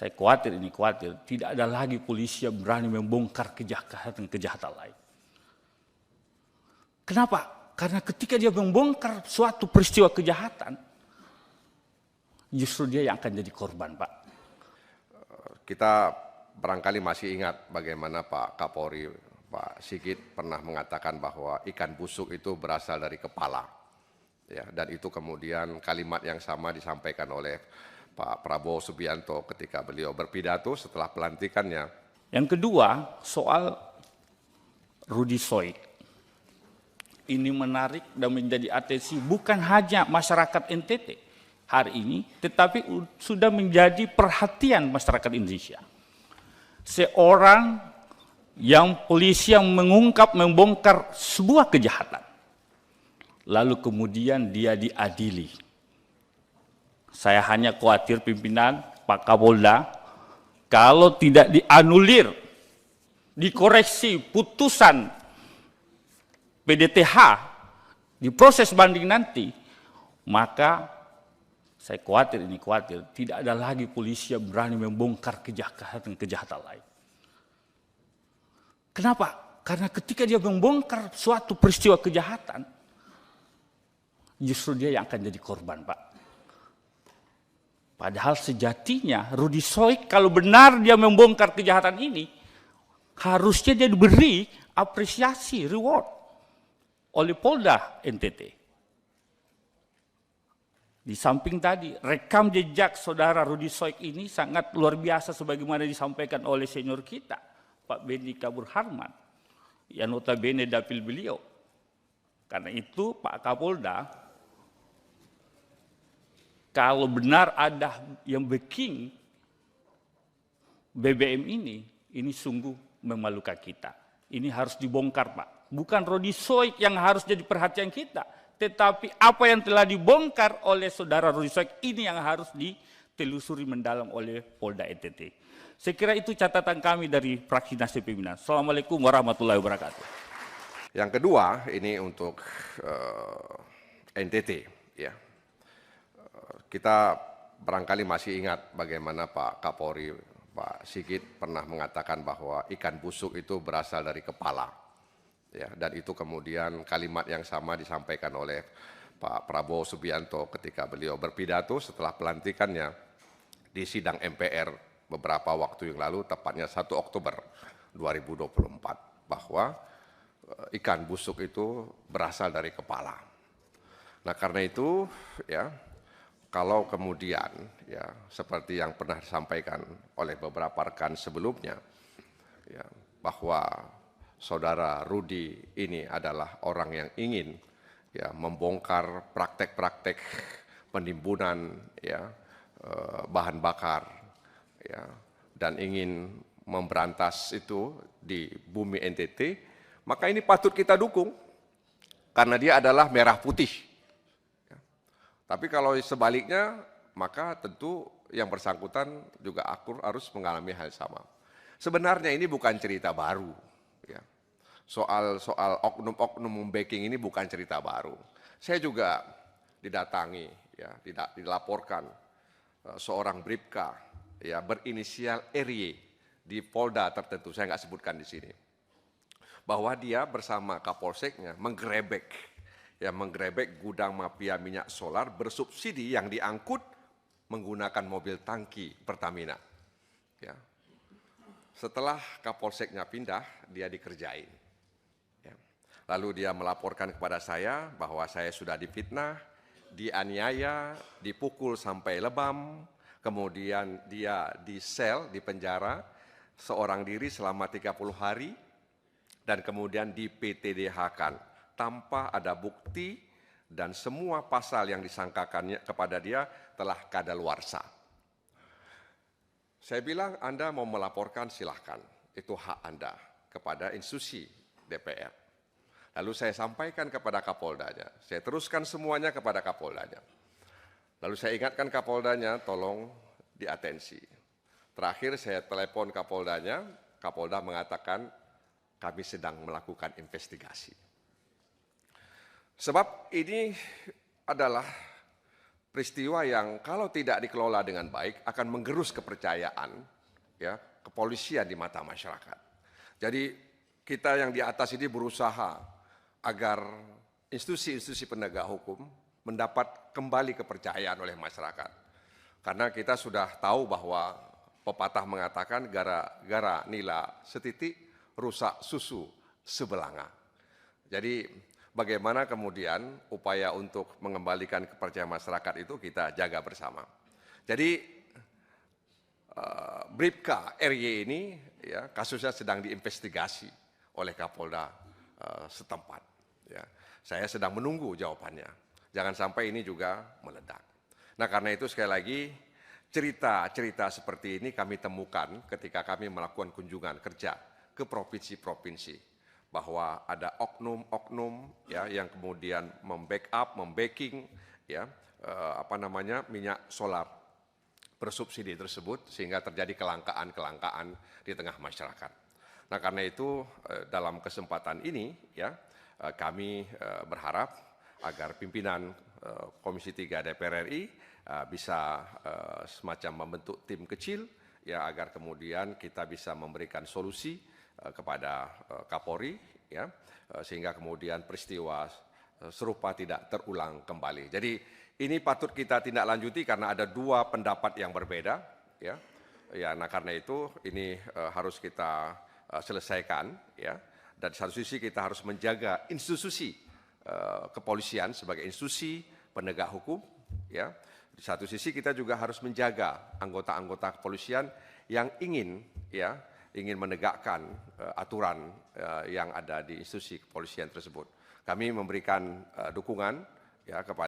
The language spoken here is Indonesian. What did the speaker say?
Saya khawatir tidak ada lagi polisi yang berani membongkar kejahatan lain. Kenapa? Karena ketika dia membongkar suatu peristiwa kejahatan, justru dia yang akan jadi korban, Pak. Kita barangkali masih ingat bagaimana Pak Kapolri, Pak Sigit pernah mengatakan bahwa ikan busuk itu berasal dari kepala. Ya, dan itu kemudian kalimat yang sama disampaikan oleh Pak Prabowo Subianto ketika beliau berpidato setelah pelantikannya. Yang kedua, soal Rudy Soik. Ini menarik dan menjadi atensi bukan hanya masyarakat NTT hari ini, tetapi sudah menjadi perhatian masyarakat Indonesia. Seorang yang polisi yang membongkar sebuah kejahatan, lalu kemudian dia diadili. Saya hanya khawatir pimpinan Pak Kapolda, kalau tidak dianulir, dikoreksi putusan PDTH di proses banding nanti, maka saya khawatir tidak ada lagi polisi yang berani membongkar kejahatan lain. Kenapa? Karena ketika dia membongkar suatu peristiwa kejahatan, justru dia yang akan jadi korban, Pak. Padahal sejatinya Rudy Soik kalau benar dia membongkar kejahatan ini, harusnya dia diberi apresiasi, reward oleh Polda NTT. Di samping tadi, rekam jejak saudara Rudy Soik ini sangat luar biasa sebagaimana disampaikan oleh senior kita, Pak Benny Kabur Harman, yang notabene dapil beliau. Karena itu Pak Kapolda, kalau benar ada yang backing BBM ini sungguh memalukan kita. Ini harus dibongkar, Pak. Bukan Rudy Soik yang harus jadi perhatian kita, tetapi apa yang telah dibongkar oleh saudara Rudy Soik ini yang harus ditelusuri mendalam oleh Polda NTT. Saya kira itu catatan kami dari fraksi Nasdem Pimpinan. Assalamualaikum warahmatullahi wabarakatuh. Yang kedua, ini untuk NTT, ya. Kita barangkali masih ingat bagaimana Pak Kapolri, Pak Sigit pernah mengatakan bahwa ikan busuk itu berasal dari kepala. Ya, dan itu kemudian kalimat yang sama disampaikan oleh Pak Prabowo Subianto ketika beliau berpidato setelah pelantikannya di sidang MPR beberapa waktu yang lalu, tepatnya 1 Oktober 2024, bahwa ikan busuk itu berasal dari kepala. Nah, karena itu, ya, kalau kemudian, ya, seperti yang pernah disampaikan oleh beberapa rekan sebelumnya, ya, bahwa saudara Rudy ini adalah orang yang ingin, ya, membongkar praktek-praktek penimbunan, ya, bahan bakar, ya, dan ingin memberantas itu di bumi NTT, maka ini patut kita dukung karena dia adalah merah putih. Tapi kalau sebaliknya, maka tentu yang bersangkutan juga harus mengalami hal sama. Sebenarnya ini bukan cerita baru. Ya. Soal oknum-oknum backing ini bukan cerita baru. Saya juga didatangi, ya, dilaporkan seorang bribka, ya, berinisial RY di Polda tertentu, saya nggak sebutkan di sini, bahwa dia bersama Kapolseknya menggerebek gudang mafia minyak solar bersubsidi yang diangkut menggunakan mobil tangki Pertamina. Ya. Setelah Kapolseknya pindah, dia dikerjain. Ya. Lalu dia melaporkan kepada saya bahwa saya sudah difitnah, dianiaya, dipukul sampai lebam, kemudian dia di-sel, di penjara, seorang diri selama 30 hari, dan kemudian di PTDH-kan. Tanpa ada bukti dan semua pasal yang disangkakannya kepada dia telah kadaluarsa. Saya bilang, Anda mau melaporkan silahkan, itu hak Anda kepada institusi DPR. Lalu saya sampaikan kepada Kapoldanya, saya teruskan semuanya kepada Kapoldanya. Lalu saya ingatkan Kapoldanya, tolong diatensi. Terakhir saya telepon Kapoldanya, Kapolda mengatakan kami sedang melakukan investigasi. Sebab ini adalah peristiwa yang kalau tidak dikelola dengan baik akan menggerus kepercayaan ya kepolisian di mata masyarakat. Jadi kita yang di atas ini berusaha agar institusi-institusi penegak hukum mendapat kembali kepercayaan oleh masyarakat. Karena kita sudah tahu bahwa pepatah mengatakan gara-gara nila setitik rusak susu sebelanga. Jadi bagaimana kemudian upaya untuk mengembalikan kepercayaan masyarakat itu kita jaga bersama. Jadi Bribka RY ini ya kasusnya sedang diinvestigasi oleh Kapolda setempat. Ya. Saya sedang menunggu jawabannya. Jangan sampai ini juga meledak. Nah karena itu sekali lagi cerita-cerita seperti ini kami temukan ketika kami melakukan kunjungan kerja ke provinsi-provinsi bahwa ada oknum-oknum ya yang kemudian membackup, membacking ya minyak solar bersubsidi tersebut sehingga terjadi kelangkaan di tengah masyarakat. Nah karena itu dalam kesempatan ini ya kami berharap agar pimpinan Komisi 3 DPR RI bisa semacam membentuk tim kecil ya agar kemudian kita bisa memberikan solusi kepada Kapolri ya sehingga kemudian peristiwa serupa tidak terulang kembali. Jadi ini patut kita tindak lanjuti karena ada dua pendapat yang berbeda ya. Ya nah karena itu ini harus kita selesaikan ya. Dan di satu sisi kita harus menjaga institusi kepolisian sebagai institusi penegak hukum ya. Di satu sisi kita juga harus menjaga anggota-anggota kepolisian yang ingin menegakkan aturan yang ada di institusi kepolisian tersebut. Kami memberikan dukungan ya kepada